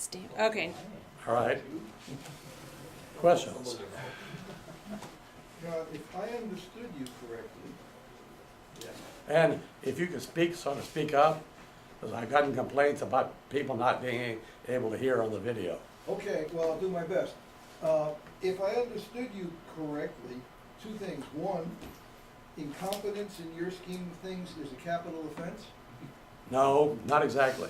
Stamp. Okay. All right. Questions? Now, if I understood you correctly, And if you could speak, sort of speak up, because I've gotten complaints about people not being able to hear on the video. okay, well, I'll do my best. If I understood you correctly, two things. One, incompetence in your scheme of things is a capital offense? No, not exactly.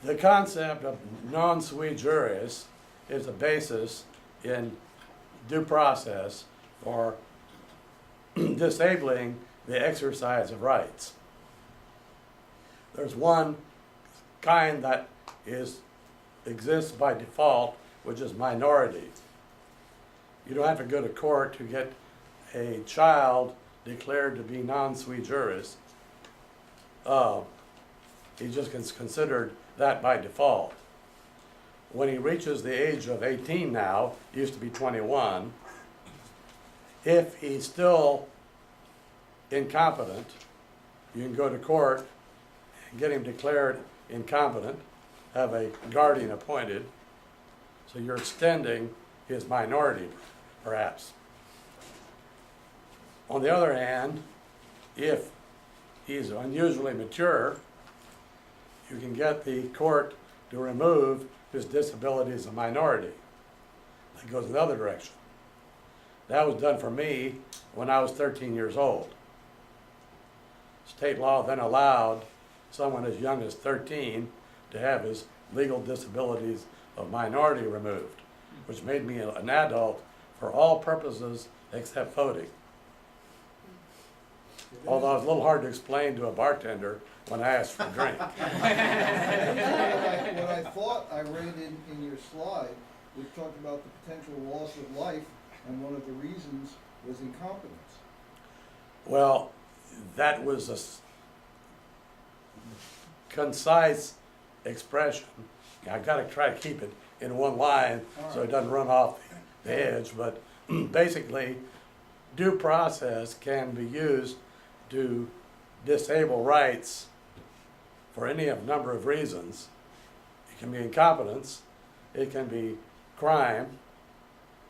The concept of non sui juris is a basis in due process for disabling the exercise of rights. There's one kind that exists by default, which is minority. You don't have to go to court to get a child declared to be non sui juris. He just gets considered that by default. When he reaches the age of 18 now, he used to be 21, if he's still incompetent, you can go to court and get him declared incompetent, have a guardian appointed, so you're extending his minority, perhaps. On the other hand, if he's unusually mature, you can get the court to remove his disability as a minority. That goes in the other direction. That was done for me when I was 13 years old. State law then allowed someone as young as 13 to have his legal disabilities of minority removed, which made me an adult for all purposes except voting. Although it was a little hard to explain to a bartender when I asked for a drink. What I thought I read in your slide, we talked about the potential loss of life, and one of the reasons was incompetence. Well, that was a concise expression. I've got to try to keep it in one line so it doesn't run off the edge, but basically, due process can be used to disable rights for any of number of reasons. It can be incompetence, it can be crime,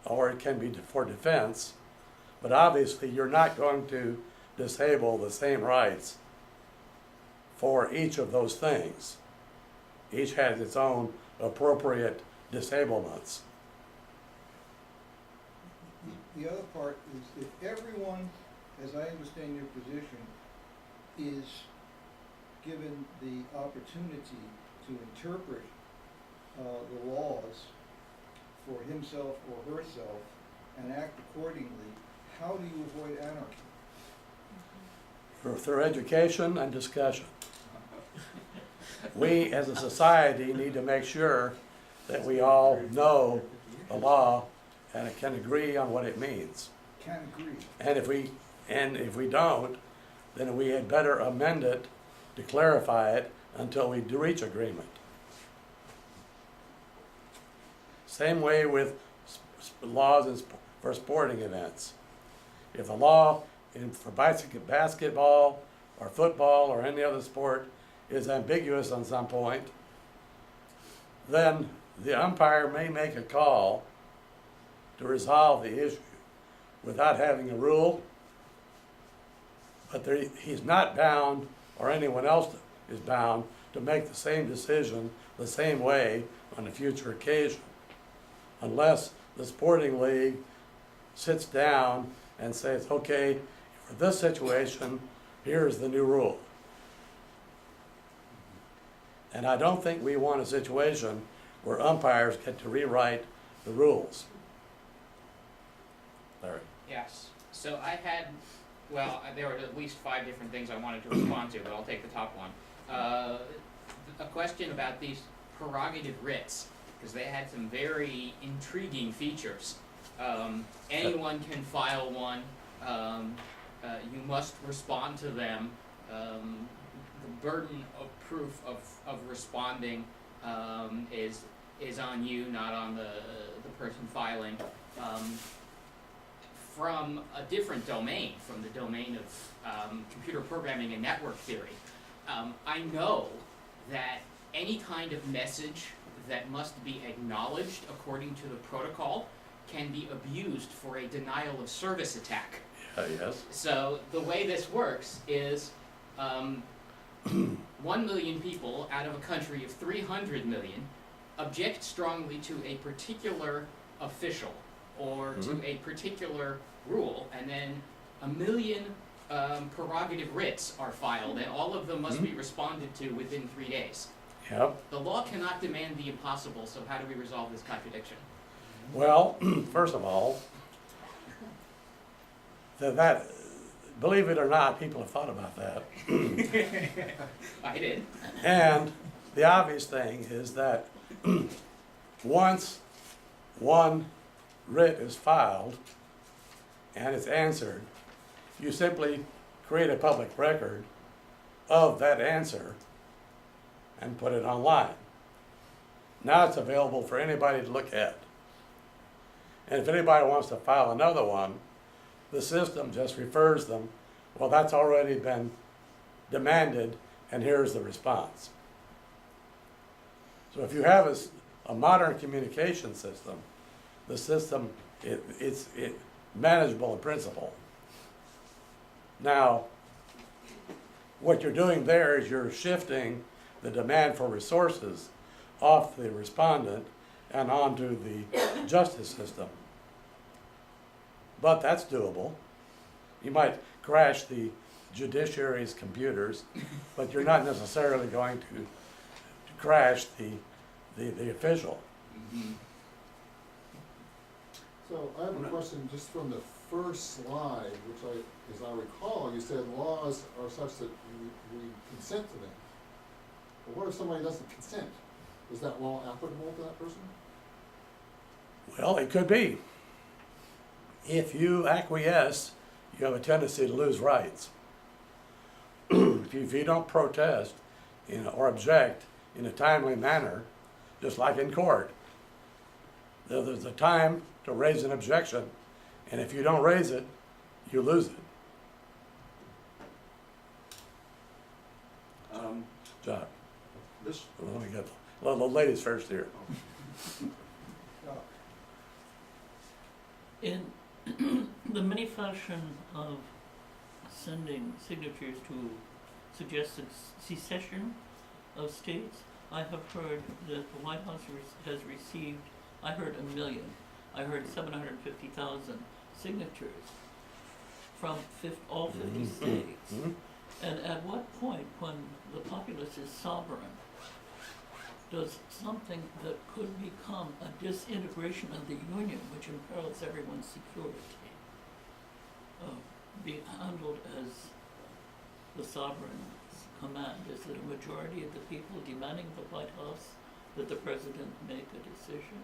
or it can be for defense, but obviously you're not going to disable the same rights for each of those things. Each has its own appropriate disablements. The other part is if everyone, as I understand your position, is given the opportunity to interpret the laws for himself or herself and act accordingly, how do you avoid anarchy? Through education and discussion. We as a society need to make sure that we all know the law and can agree on what it means. Can't agree. And if we don't, then we had better amend it to clarify it until we do reach agreement. Same way with laws for sporting events. If the law for basketball or football or any other sport is ambiguous on some point, then the umpire may make a call to resolve the issue without having a rule, but he's not bound, or anyone else is bound, to make the same decision the same way on a future occasion, unless the sporting league sits down and says, okay, for this situation, here's the new rule. And I don't think we want a situation where umpires get to rewrite the rules. Larry. Yes. So I had, well, there were at least 5 different things I wanted to respond to, but I'll take the top one. A question about these prerogative writs, because they had some very intriguing features. Anyone can file one. You must respond to them. The burden of proof of responding is on you, not on the person filing. From a different domain, from the domain of computer programming and network theory, I know that any kind of message that must be acknowledged according to the protocol can be abused for a denial of service attack. Yes. So the way this works is 1 million people out of a country of 300 million object strongly to a particular official or to a particular rule, and then 1 million prerogative writs are filed, and all of them must be responded to within 3 days. Yep. The law cannot demand the impossible, so how do we resolve this contradiction? Well, first of all, that, believe it or not, people have thought about that. I did. And the obvious thing is that once one writ is filed and it's answered, you simply create a public record of that answer and put it online. Now it's available for anybody to look at. And if anybody wants to file another one, the system just refers them, well, that's already been demanded, and here's the response. So if you have a modern communication system, the system, it's manageable in principle. Now, what you're doing there is you're shifting the demand for resources off the respondent and onto the justice system. But that's doable. You might crash the judiciary's computers, but you're not necessarily going to crash the official. So I have a question just from the first slide, which as I recall, you said laws are such that we consent to them. But what if somebody doesn't consent? Is that law applicable to that person? Well, it could be. If you acquiesce, you have a tendency to lose rights. If you don't protest, or object in a timely manner, just like in court, there's a time to raise an objection, and if you don't raise it, you lose it. John, This, let me get the ladies first here. In the many fashion of sending signatures to suggested secession of states, I have heard that the White House has received, I heard 1 million, I heard 750,000 signatures from all 50 states. And at what point, when the populace is sovereign, does something that could become a disintegration of the Union, which imperils everyone's security, be handled as the sovereign's command? Is it a majority of the people demanding the White House that the president make a decision?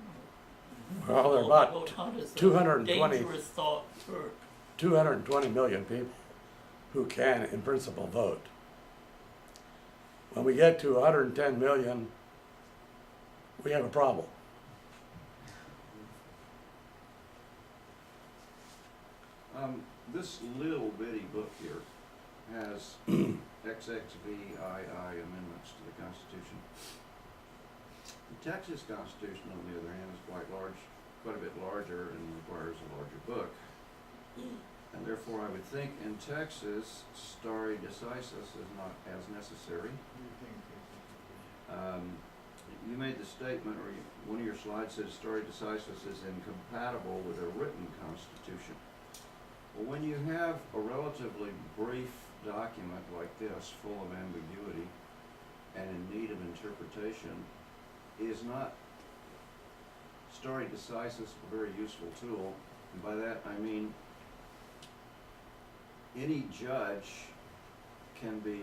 Well, there are about How does that 220 dangerous thought work? 220 million people who can, in principle, vote. When we get to 110 million, we have a problem. this little bitty book here has XXVII amendments to the Constitution. The Texas Constitution, on the other hand, is quite a bit larger, and requires a larger book. And therefore, I would think in Texas, stare decisis is not as necessary. You made the statement, or one of your slides says stare decisis is incompatible with a written constitution. Well, when you have a relatively brief document like this, full of ambiguity and in need of interpretation, is not stare decisis a very useful tool? And by that I mean any judge can be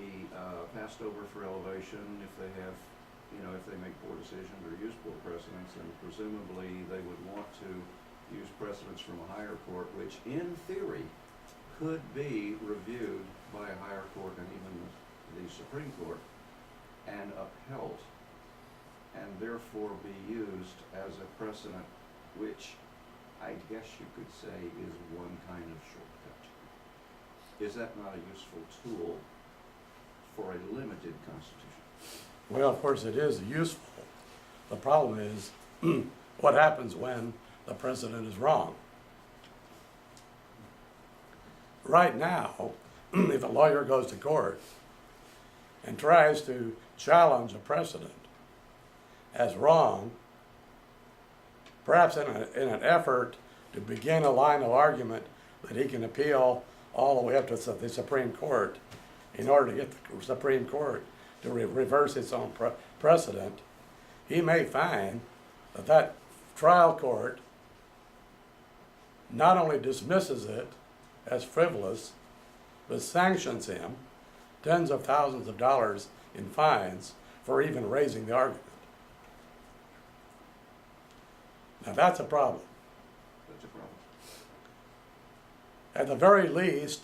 passed over for elevation if they have, if they make poor decisions or use poor precedents, and presumably they would want to use precedents from a higher court, which in theory could be reviewed by a higher court and even the Supreme Court and upheld, and therefore be used as a precedent, which I guess you could say is one kind of shortcut. Is that not a useful tool for a limited constitution? Well, of course, it is useful. The problem is, what happens when the president is wrong? Right now, if a lawyer goes to court and tries to challenge a precedent as wrong, perhaps in an effort to begin a line of argument that he can appeal all the way up to the Supreme Court in order to get the Supreme Court to reverse its own precedent, he may find that that trial court not only dismisses it as frivolous, but sanctions him tens of thousands of dollars in fines for even raising the argument. Now that's a problem. That's a problem. At the very least,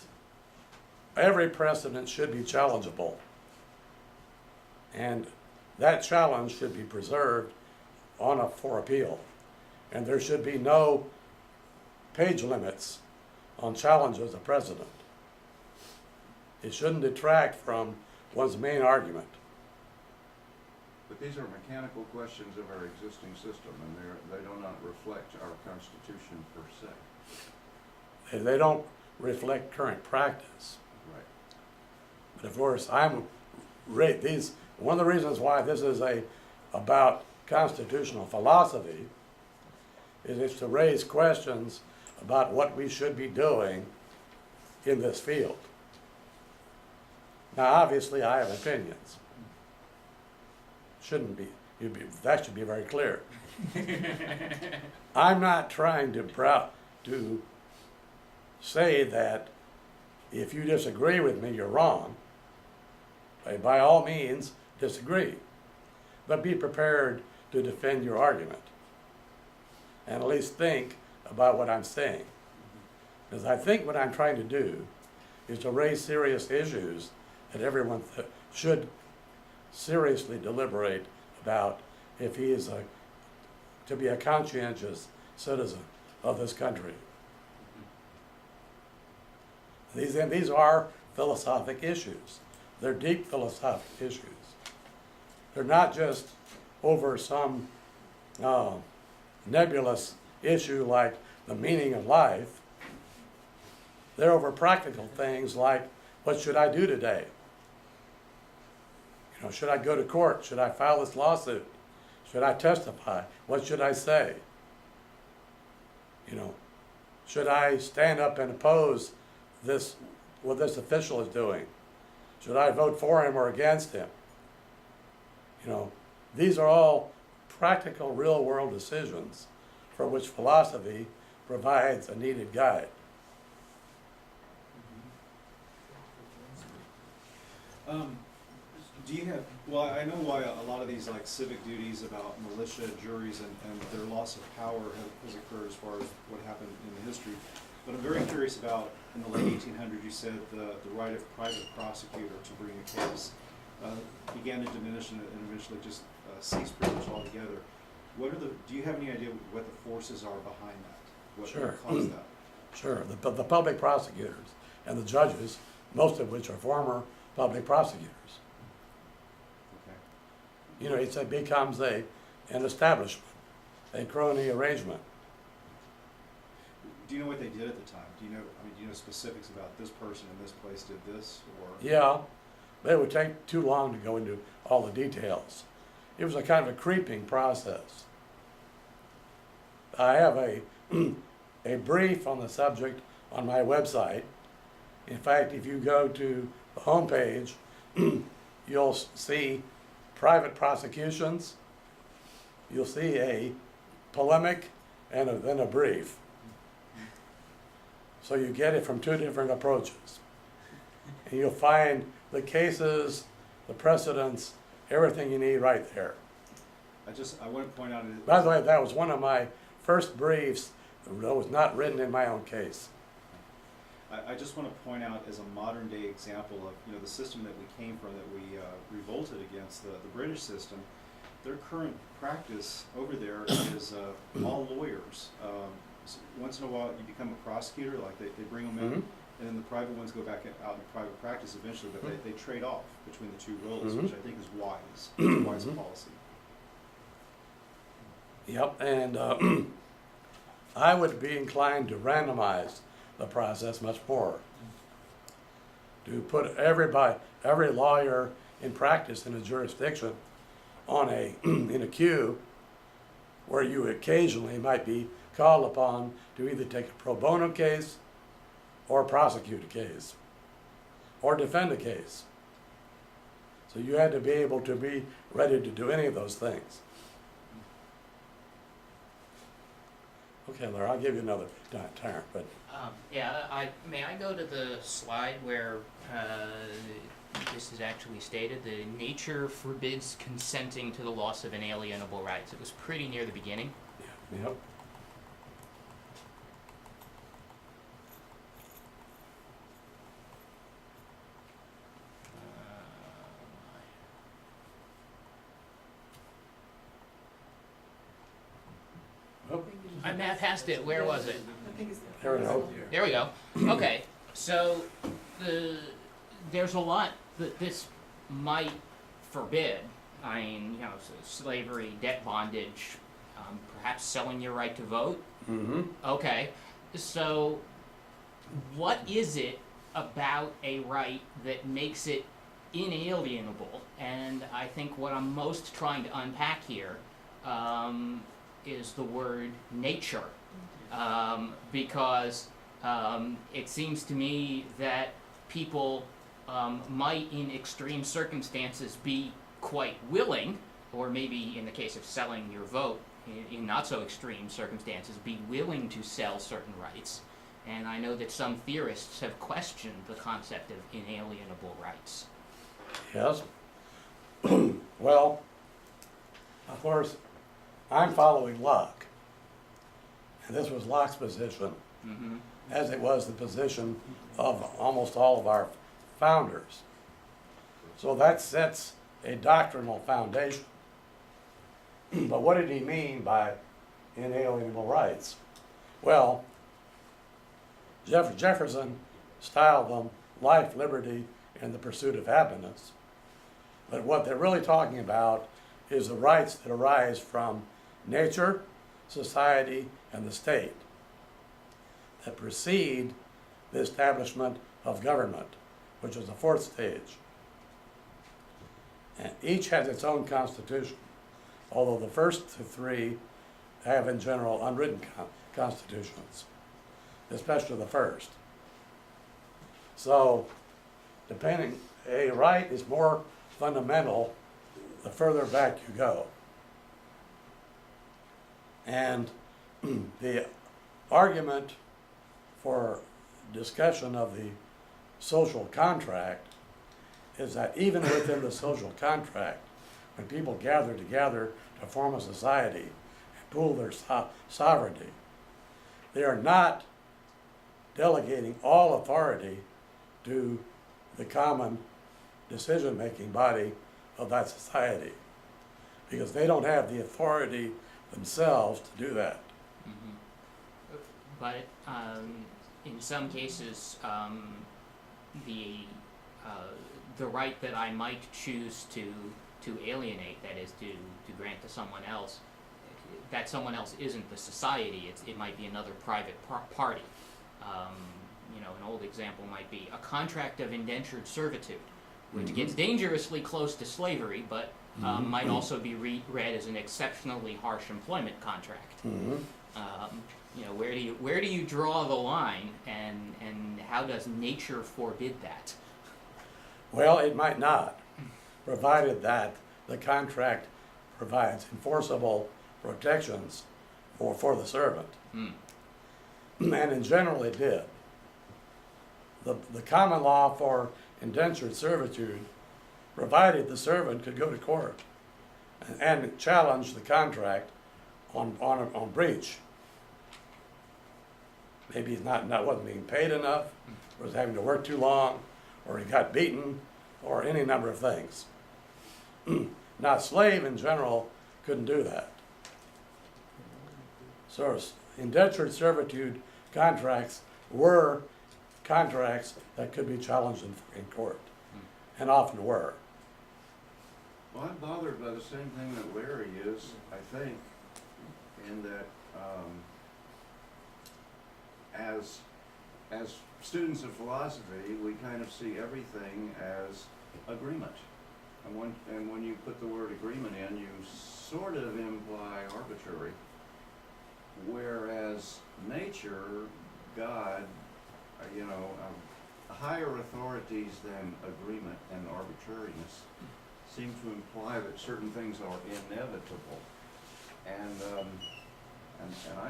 every precedent should be challengeable. And that challenge should be preserved for appeal. And there should be no page limits on challenges of precedent. It shouldn't detract from one's main argument. But these are mechanical questions of our existing system, and they do not reflect our Constitution per se. They don't reflect current practice. Right. But of course, one of the reasons why this is about constitutional philosophy is to raise questions about what we should be doing in this field. Now, obviously, I have opinions. Shouldn't be. That should be very clear. I'm not trying to say that if you disagree with me, you're wrong. By all means, disagree. But be prepared to defend your argument. And at least think about what I'm saying. Because I think what I'm trying to do is to raise serious issues that everyone should seriously deliberate about if he is to be a conscientious citizen of this country. These are philosophic issues. They're deep philosophic issues. They're not just over some nebulous issue like the meaning of life. They're over practical things like, what should I do today? Should I go to court? Should I file this lawsuit? Should I testify? What should I say? Should I stand up and oppose what this official is doing? Should I vote for him or against him? These are all practical, real-world decisions for which philosophy provides a needed guide. Do you have, well, I know why a lot of these like civic duties about militia, juries, and their loss of power has occurred as far as what happened in the history. But I'm very curious about, in the late 1800s, you said the right of private prosecutor to bring a case began to diminish and eventually just ceased pretty much altogether. Do you have any idea what the forces are behind that? What caused that? Sure. The public prosecutors and the judges, most of which are former public prosecutors. Okay. It becomes an establishment, a crony arrangement. Do you know what they did at the time? Do you know specifics about this person in this place did this, or? Yeah, but it would take too long to go into all the details. It was a kind of a creeping process. I have a brief on the subject on my website. In fact, if you go to the homepage, you'll see private prosecutions, you'll see a polemic, and then a brief. So you get it from two different approaches. And you'll find the cases, the precedents, everything you need right there. I want to point out. By the way, that was one of my first briefs that was not written in my own case. I just want to point out as a modern day example of the system that we came from, that we revolted against, the British system. Their current practice over there is all lawyers. So once in a while you become a prosecutor, like they bring them in, and then the private ones go back out in private practice eventually, but they trade off between the two roles, Mhm. which I think is wise, it's a wise Mhm. policy. Yep, and I would be inclined to randomize the process much more. To put every lawyer in practice in a jurisdiction on in a queue where you occasionally might be called upon to either take a pro bono case or prosecute a case or defend a case. So you had to be able to be ready to do any of those things. Okay, Larry, I'll give you another turn, but May I go to the slide where this is actually stated? The nature forbids consenting to the loss of inalienable rights. It was pretty near the beginning. yep. Oh, I passed it. Where was it? there we go. There we go. Okay, so there's a lot that this might forbid. I mean, slavery, debt bondage, perhaps selling your right to vote. Mm-hmm. Okay, so what is it about a right that makes it inalienable? And I think what I'm most trying to unpack here is the word nature, because it seems to me that people might, in extreme circumstances, be quite willing, or maybe in the case of selling your vote, in not so extreme circumstances, be willing to sell certain rights. And I know that some theorists have questioned the concept of inalienable rights. Yes. Well, of course, I'm following Locke. And this was Locke's position, Mm-hmm. as it was the position of almost all of our founders. So that sets a doctrinal foundation. But what did he mean by inalienable rights? Well, Jefferson styled them life, liberty, and the pursuit of happiness. But what they're really talking about is the rights that arise from nature, society, and the state that precede the establishment of government, which is the fourth stage. And each has its own constitution, although the first three have in general unwritten constitutions, especially the first. So, a right is more fundamental the further back you go. And the argument for discussion of the social contract is that even within the social contract, when people gather together to form a society and pool their sovereignty, they are not delegating all authority to the common decision-making body of that society, because they don't have the authority themselves to do that. Mm-hmm. But in some cases, the right that I might choose to alienate, that is, to grant to someone else, that someone else isn't the society. It might be another private party. An old example might be a contract of indentured servitude, which Mhm. gets dangerously close to slavery, but Mhm. might also be read as an exceptionally harsh employment contract. Mm-hmm. Where do you draw the line, and how does nature forbid that? Well, it might not, provided that the contract provides enforceable protections for the servant. Mm. And in general it did. The common law for indentured servitude provided the servant could go to court and challenge the contract on breach. Maybe he's wasn't being paid enough, or was having to work too long, or he got beaten, or any number of things. Now, a slave in general couldn't do that. So indentured servitude contracts were contracts that could be challenged in court, and often were. Well, I'm bothered by the same thing that Larry is, I think, in that, as students of philosophy, we kind of see everything as agreement. And when you put the word agreement in, you sort of imply arbitrary. Whereas nature, God, higher authorities than agreement and arbitrariness seem to imply that certain things are inevitable. And I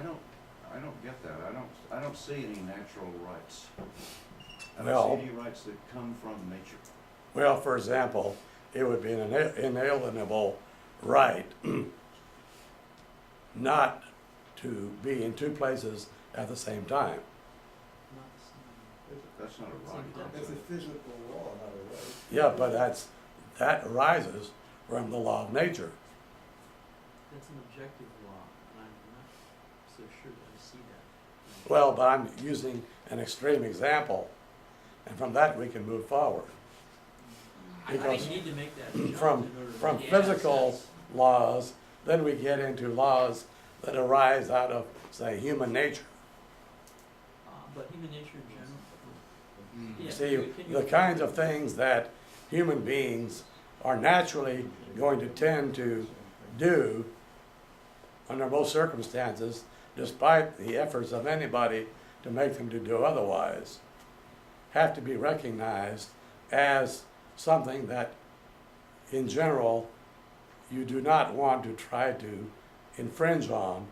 don't get that. I don't see any natural rights. I don't see any rights that come from nature. Well, for example, it would be an inalienable right not to be in two places at the same time. That's not a right. That's a physical law, not a right. Yeah, but that arises from the law of nature. That's an objective law, and I'm not so sure that I see that. Well, but I'm using an extreme example, and from that we can move forward. I Because think you need to make that jump from in order to from make physical sense. laws, then we get into laws that arise out of, say, human nature. But human nature in general. Yeah, See, can the you- kinds of things that human beings are naturally going to tend to do under most circumstances, despite the efforts of anybody to make them to do otherwise, have to be recognized as something that, in general, you do not want to try to infringe on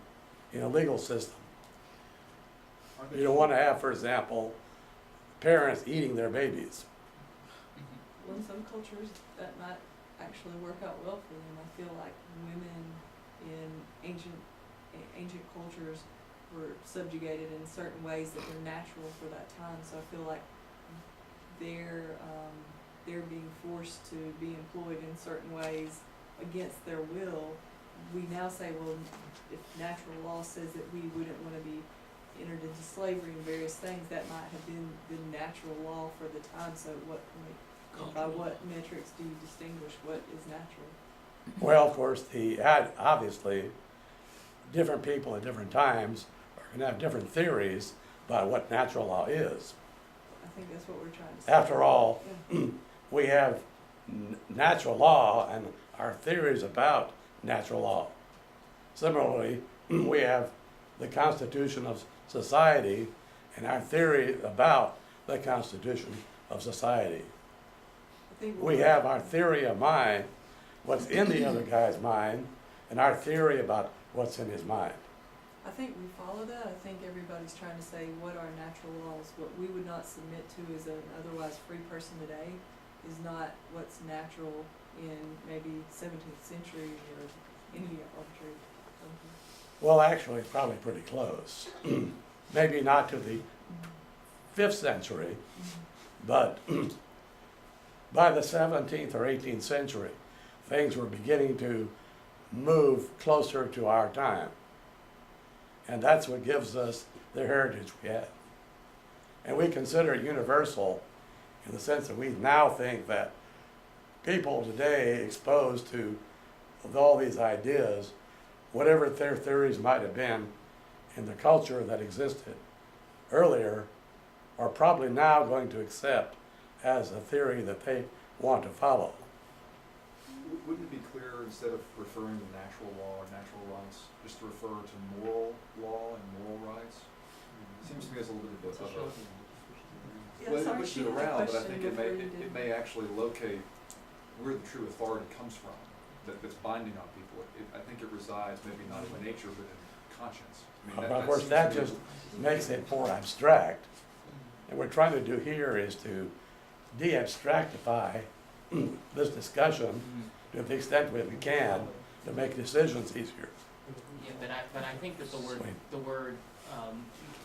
in a legal system. You don't want to have, for example, parents eating their babies. Well, in some cultures, that might actually work out well for them. I feel like women in ancient cultures were subjugated in certain ways that were natural for that time. So I feel like they're being forced to be employed in certain ways against their will. We now say, well, if natural law says that we wouldn't want to be entered into slavery and various things, that might have been the natural law for the time. So at what point, and by what metrics do you distinguish what is natural? Well, of course, obviously, different people at different times are going to have different theories about what natural law is. I think that's what we're trying to say. After all, Yeah. we have natural law and our theories about natural law. Similarly, we have the Constitution of society and our theory about the Constitution of society. I think We have our theory of mind, what's in the other guy's mind, and our theory about what's in his mind. I think we follow that. I think everybody's trying to say what are natural laws. What we would not submit to as an otherwise free person today is not what's natural in maybe 17th century or any arbitrary something. Well, actually, it's probably pretty close. Maybe not to the 5th century, but by the 17th or 18th century, things were beginning to move closer to our time. And that's what gives us the heritage we have. And we consider it universal in the sense that we now think that people today exposed to all these ideas, whatever their theories might have been in the culture that existed earlier, are probably now going to accept as a theory that they want to follow. Wouldn't it be clearer, instead of referring to natural law or natural rights, just to refer to moral law and moral rights? It seems to me there's a little bit of a Yeah, well, it sorry, puts she it had a around, but I question think before you it did. may actually locate where the true authority comes from, that's binding on people. I think it resides maybe not in nature, but in conscience. I mean, Of course, seems that to be- just makes it more abstract. And what we're trying to do here is to de-abstractify this discussion to the extent that we can to make decisions easier. Yeah, but I think that Sweet. the word,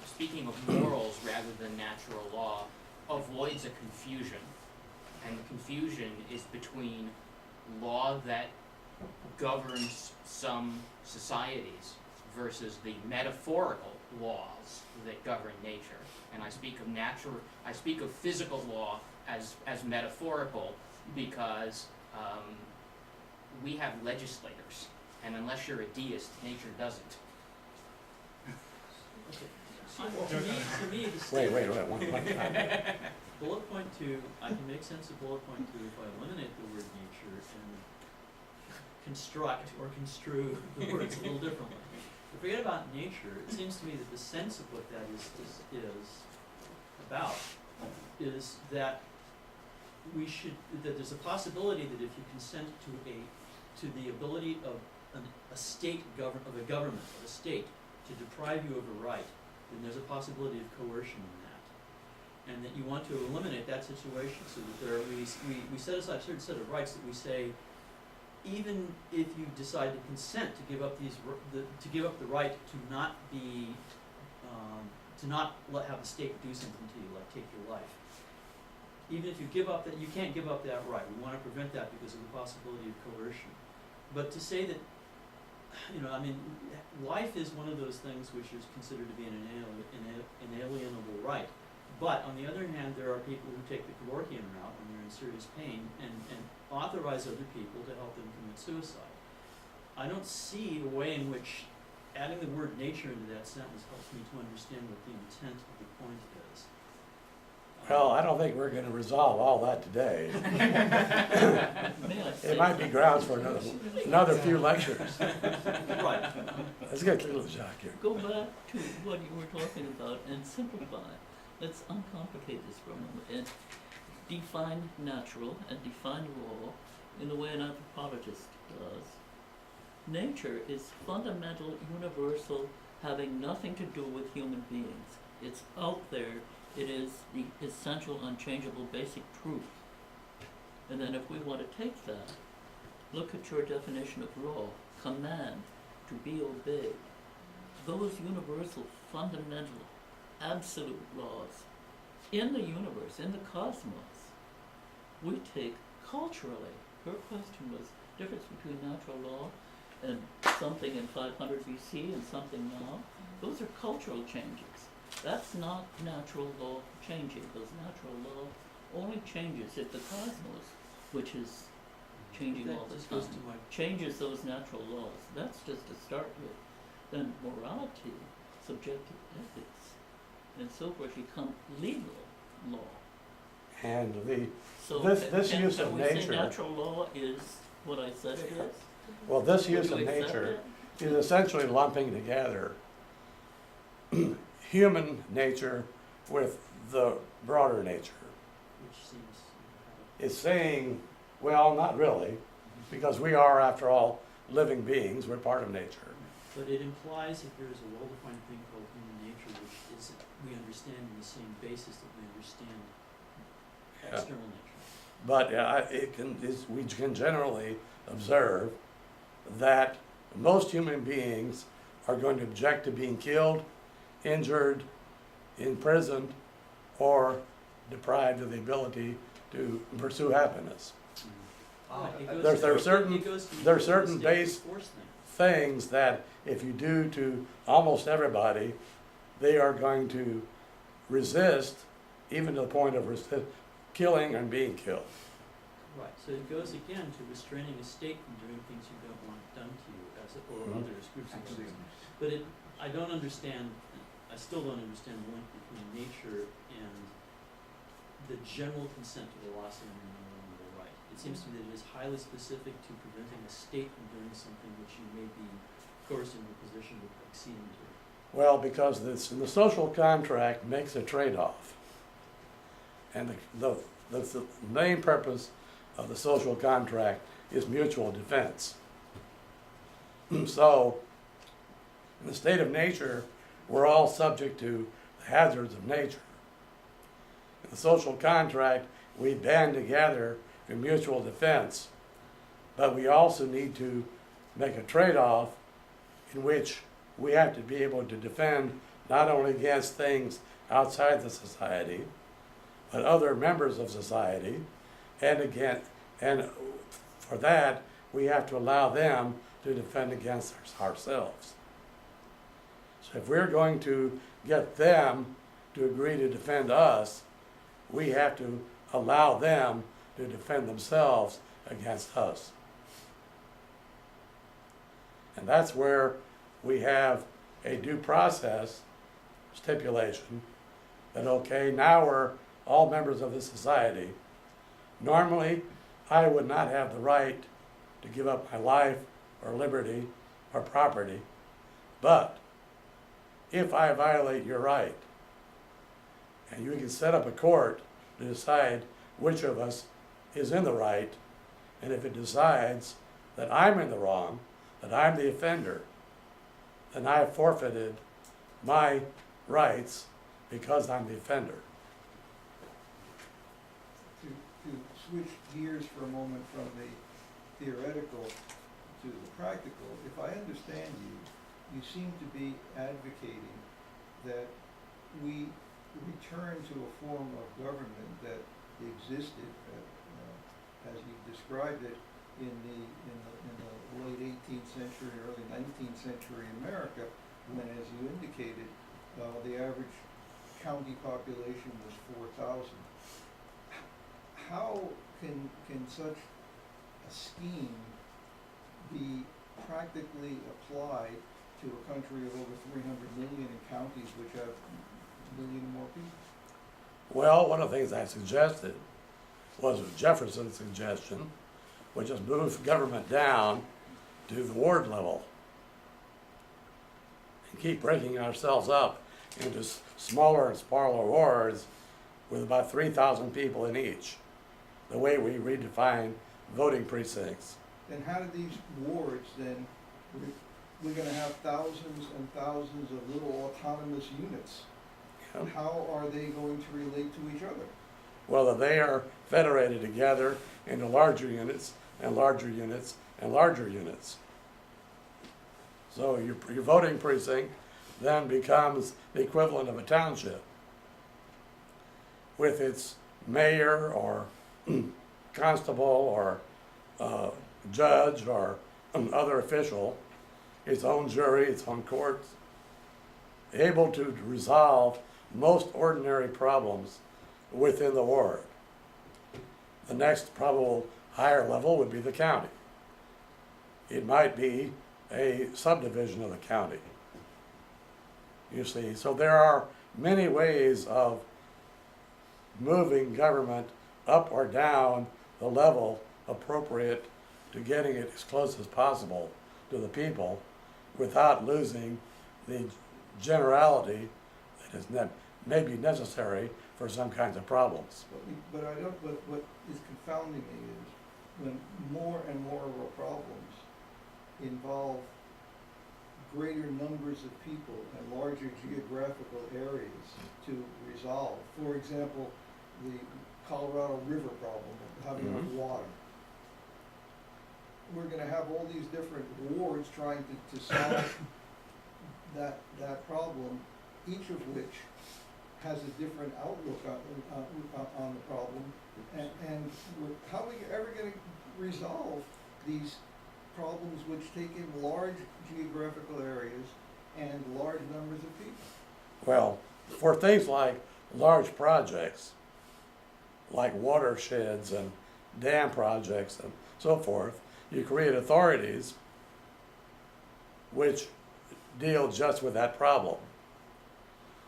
speaking of morals rather than natural law, avoids a confusion. And the confusion is between law that governs some societies versus the metaphorical laws that govern nature. And I speak of physical law as metaphorical because we have legislators, and unless you're a deist, nature doesn't. To me, the Wait, statement, one time. bullet point 2, I can make sense of bullet point 2 if I eliminate the word nature and construct or construe the words a little differently. But forget about nature. It seems to me that the sense of what that is about is that that there's a possibility that if you consent to the ability of a state of a government, of a state, to deprive you of a right, then there's a possibility of coercion in that. And that you want to eliminate that situation so that we set aside a certain set of rights that we say, even if you decide to consent to give up the right to not be, have the state do something to you, like take your life. Even if you give up that, you can't give up that right. We want to prevent that because of the possibility of coercion. But to say that, life is one of those things which is considered to be an inalienable right. But on the other hand, there are people who take the Kevorkian route when they're in serious pain and authorize other people to help them commit suicide. I don't see a way in which adding the word nature into that sentence helps me to understand what the intent of the point is. Well, I don't think we're gonna resolve all that today. May I say It might be grounds for another few lectures. Right. Let's get a little Jacques here. Go back to what you were talking about and simplify. Let's uncomplicate this for a moment and define natural and define law in the way an anthropologist does. Nature is fundamental, universal, having nothing to do with human beings. It's out there. It is the essential, unchangeable, basic truth. And then if we want to take that, look at your definition of law, command, to be obeyed. Those universal, fundamental, absolute laws in the universe, in the cosmos, we take culturally. Her question was difference between natural law and something in 500 BC and something now. Those are cultural changes. That's not natural law changing, because natural law only changes if the cosmos, which is changing all the That just goes time, to my changes those natural laws. That's just to start with. Then morality, subjective ethics, and so forth become legal law. And So this can use of we say nature, natural law is what I said it is? well, this Would use you of accept nature it? is essentially lumping together human nature with the broader nature. which seems It's saying, well, not really, because we are, after all, living beings. We're part of nature. but it implies that there is a well-defined thing called human nature, which is we understand on the same basis that we understand Yeah. external nature. But we can generally observe that most human beings are going to object to being killed, injured, imprisoned, or deprived of the ability to pursue happiness. Right, it goes There's- to- there are certain- it goes to there are the certain state base- force thing. Things that if you do to almost everybody, they are going to resist, even to the point of killing and being killed. Right, so it goes again to restraining a state from doing things you don't want done to you or Mhm. others, groups of others. But I don't understand, I still don't understand the link between nature and the general consent to the loss of an inalienable right. It seems to me that it is highly specific to preventing a state from doing something which you may be coerced into a position of acceding to. Well, because the social contract makes a trade-off. And the main purpose of the social contract is mutual defense. So, in the state of nature, we're all subject to the hazards of nature. In the social contract, we band together in mutual defense, but we also need to make a trade-off in which we have to be able to defend not only against things outside the society, but other members of society, and for that, we have to allow them to defend against ourselves. So if we're going to get them to agree to defend us, we have to allow them to defend themselves against us. And that's where we have a due process stipulation that, okay, now we're all members of the society. Normally, I would not have the right to give up my life or liberty or property, but if I violate your right, and you can set up a court to decide which of us is in the right, and if it decides that I'm in the wrong, that I'm the offender, then I have forfeited my rights because I'm the offender. To switch gears for a moment from the theoretical to the practical, if I understand you, you seem to be advocating that we return to a form of government that existed, as you described it, in the late 18th century, early 19th century America, when, as you indicated, the average county population was 4,000. How can such a scheme be practically applied to a country of over 300 million in counties which have a million or more people? Well, one of the things I suggested was Jefferson's suggestion, which is move government down to the ward level and keep breaking ourselves up into smaller and smaller wards with about 3,000 people in each, the way we redefine voting precincts. Then how do these wards then, we're gonna have thousands and thousands of little autonomous units. Yeah. How are they going to relate to each other? Well, they are federated together into larger units and larger units and larger units. So your voting precinct then becomes the equivalent of a township with its mayor or constable or judge or other official, its own jury, its own courts, able to resolve most ordinary problems within the ward. The next probable higher level would be the county. It might be a subdivision of the county. You see, so there are many ways of moving government up or down the level appropriate to getting it as close as possible to the people without losing the generality that is maybe necessary for some kinds of problems. But what is confounding me is when more and more of our problems involve greater numbers of people and larger geographical areas to resolve. For example, the Colorado River problem of having enough water. We're gonna have all these different wards trying to solve that problem, each of which has a different outlook on the problem, and how are we ever going to resolve these problems which take in large geographical areas and large numbers of people? Well, for things like large projects, like watersheds and dam projects and so forth, you create authorities which deal just with that problem.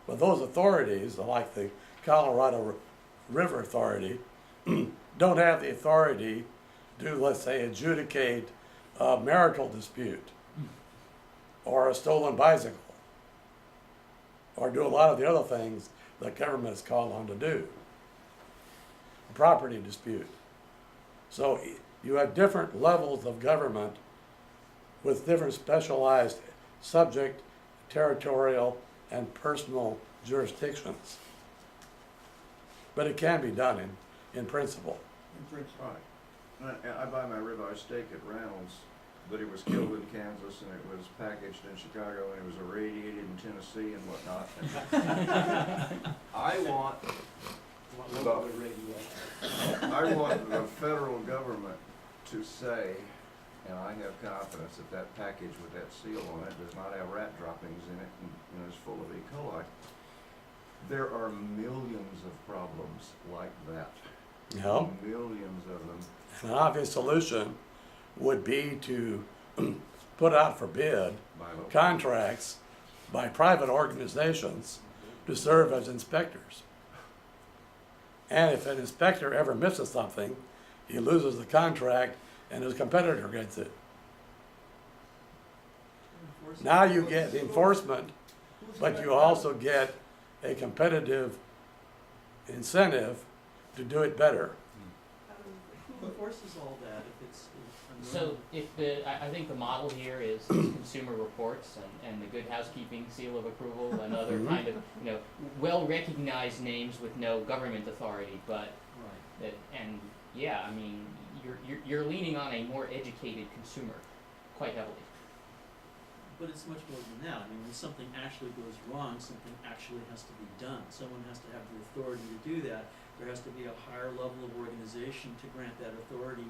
But those authorities, like the Colorado River Authority, don't have the authority to, let's say, adjudicate a marital dispute or a stolen bicycle or do a lot of the other things that government is called on to do. A property dispute. So you have different levels of government with different specialized subject, territorial, and personal jurisdictions. But it can be done in principle. In principle. Right. I buy my ribeye steak at Reynolds, but it was killed in Kansas and it was packaged in Chicago and it was irradiated in Tennessee and whatnot. I want the federal government to say and I have confidence that that package with that seal on it does not have rat droppings in it and is full of E. coli. There are millions of problems like that. You know? Millions of them. An obvious solution would be to put out for bid By the contracts by private organizations to serve as inspectors. And if an inspector ever misses something, he loses the contract and his competitor gets it. Now you get enforcement, but you also get a competitive incentive to do it better. Who enforces all that if it's? So if I think the model here is consumer reports and the good housekeeping seal of approval and other Mhm. kind of, well-recognized names with no government authority, but Right. and yeah, I mean, you're leaning on a more educated consumer quite heavily. But it's much more than that. I mean, when something actually goes wrong, something actually has to be done. Someone has to have the authority to do that. There has to be a higher level of organization to grant that authority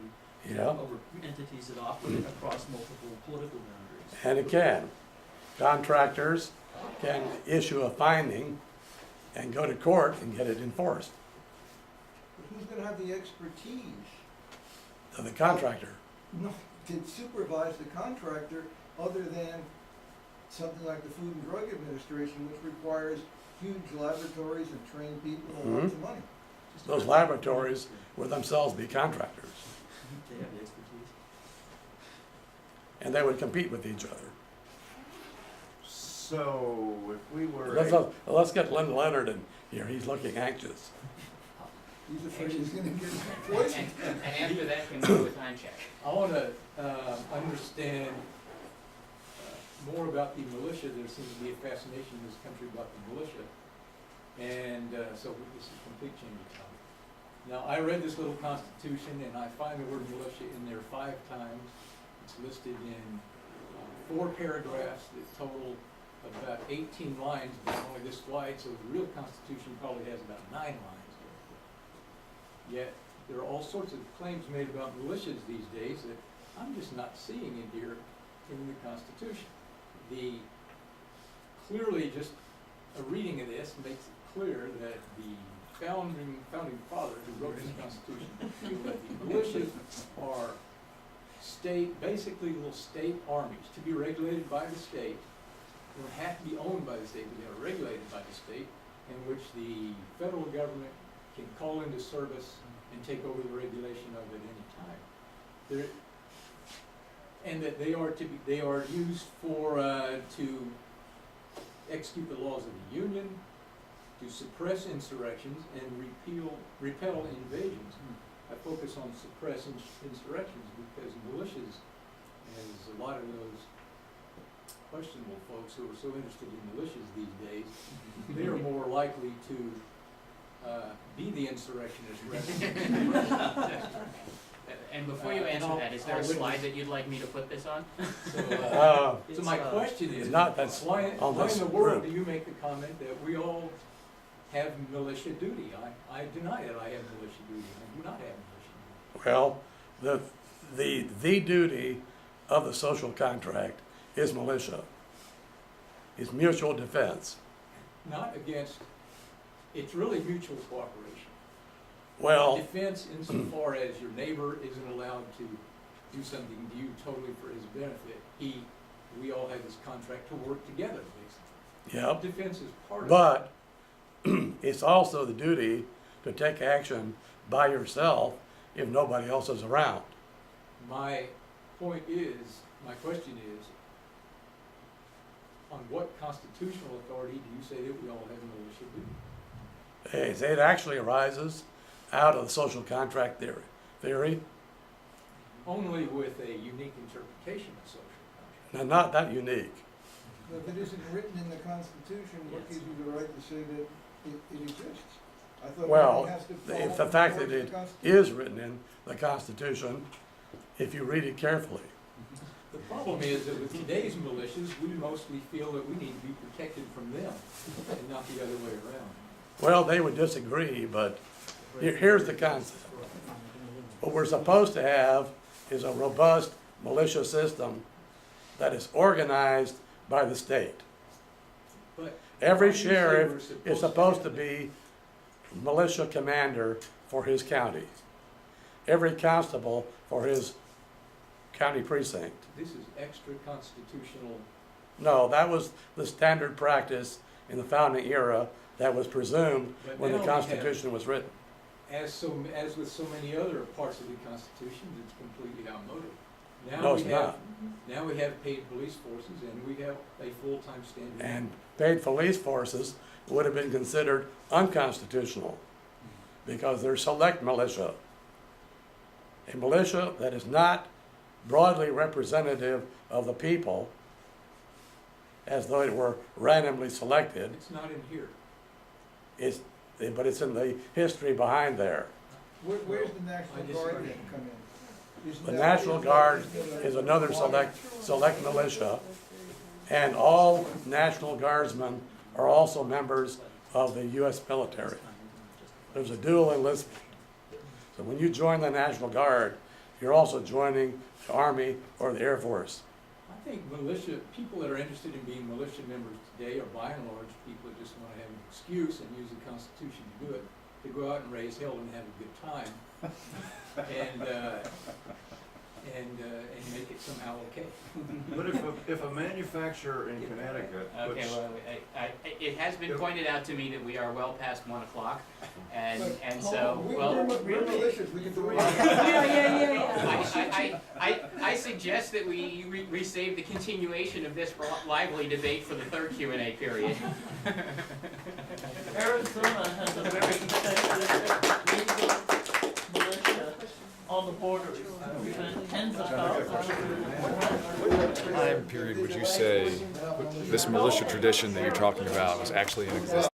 Yeah. over entities that operate across multiple political boundaries. And again, contractors can issue a finding and go to court and get it enforced. But who's gonna have the expertise The contractor. to supervise the contractor other than something like the Food and Drug Administration, which requires huge laboratories and trained people and lots of money? Just Those about- laboratories would themselves be contractors, They have the expertise. and they would compete with each other. So if we were. Let's get Lynn Leonard in here, he's looking anxious. He's afraid he's gonna get poisoned. And after that can do a time check. I want to understand more about the militia. There seems to be a fascination in this country about the militia. And so this is a complete change of topic. Now, I read this little constitution and I find the word militia in there 5 times. It's listed in 4 paragraphs that total about 18 lines, but only this wide, so the real constitution probably has about 9 lines. Yet, there are all sorts of claims made about militias these days that I'm just not seeing in here in the Constitution. Clearly, just a reading of this makes it clear that the founding fathers who wrote this Constitution feel that the militias are basically little state armies to be regulated by the state. They don't have to be owned by the state, but they are regulated by the state, in which the federal government can call into service and take over the regulation of it any time. And that they are used for to execute the laws of the Union, to suppress insurrections and repel invasions. I focus on suppress insurrections because militias, as a lot of those questionable folks who are so interested in militias these days, they are more likely to be the insurrectionists rather than And before you answer that, is there a slide that you'd like me to put this on? So my question is, Not that's why on in this the world group. do you make the comment that we all have militia duty? I deny that I have militia duty. I do not have militia duty. Well, the duty of the social contract is militia. It's mutual defense. Not against, it's really mutual cooperation. Well, Defense insofar as your neighbor isn't allowed to do something to you totally for his benefit. We all have this contract to work together, basically. yep, Defense is part of it. but it's also the duty to take action by yourself if nobody else is around. My question is, on what constitutional authority do you say that we all have militia duty? It actually arises out of the social contract theory. Only with a unique interpretation of social contract. Now, not that unique. But if it isn't written in the Constitution, what gives you the right to say that it exists? I thought Well, everything has to follow if the fact words that of it the Constitution. is written in the Constitution, if you read it carefully. The problem is that with today's militias, we mostly feel that we need to be protected from them and not the other way around. Well, they would disagree, but here's the concept. What we're supposed to have is a robust militia system that is organized by the state. But Every why do you say sheriff we're is supposed to be militia commander for his county. Every constable for his county precinct. This is extra constitutional. No, that was the standard practice in the founding era that was presumed But when the now we have- Constitution was written. As with so many other parts of the Constitution, it's completely outmoded. Now No, we it's have- not. Now we have paid police forces and we have a full-time standing. And paid police forces would have been considered unconstitutional because they're select militia. A militia that is not broadly representative of the people, as though it were randomly selected, It's not in here. but it's in the history behind there. Where's the National I Guard disagree. then come in? Isn't The that- National Guard is another select militia, and all National Guardsmen are also members of the U.S. military. There's a dual enlistment. So when you join the National Guard, you're also joining the Army or the Air Force. I think militia, people that are interested in being militia members today are by and large people that just want to have an excuse and use the Constitution to do it, to go out and raise hell and have a good time. And make it somehow okay. But if a manufacturer in Connecticut Okay, puts, well, it has been pointed out to me that we are well past 1 o'clock, and so, We're well, militias, we can do it. I suggest that we resave the continuation of this lively debate for the third Q&A period. Arizona has a very effective legal militia on the borders. Tens of thousands. Time period would you say this militia tradition that you're talking about was actually in existence?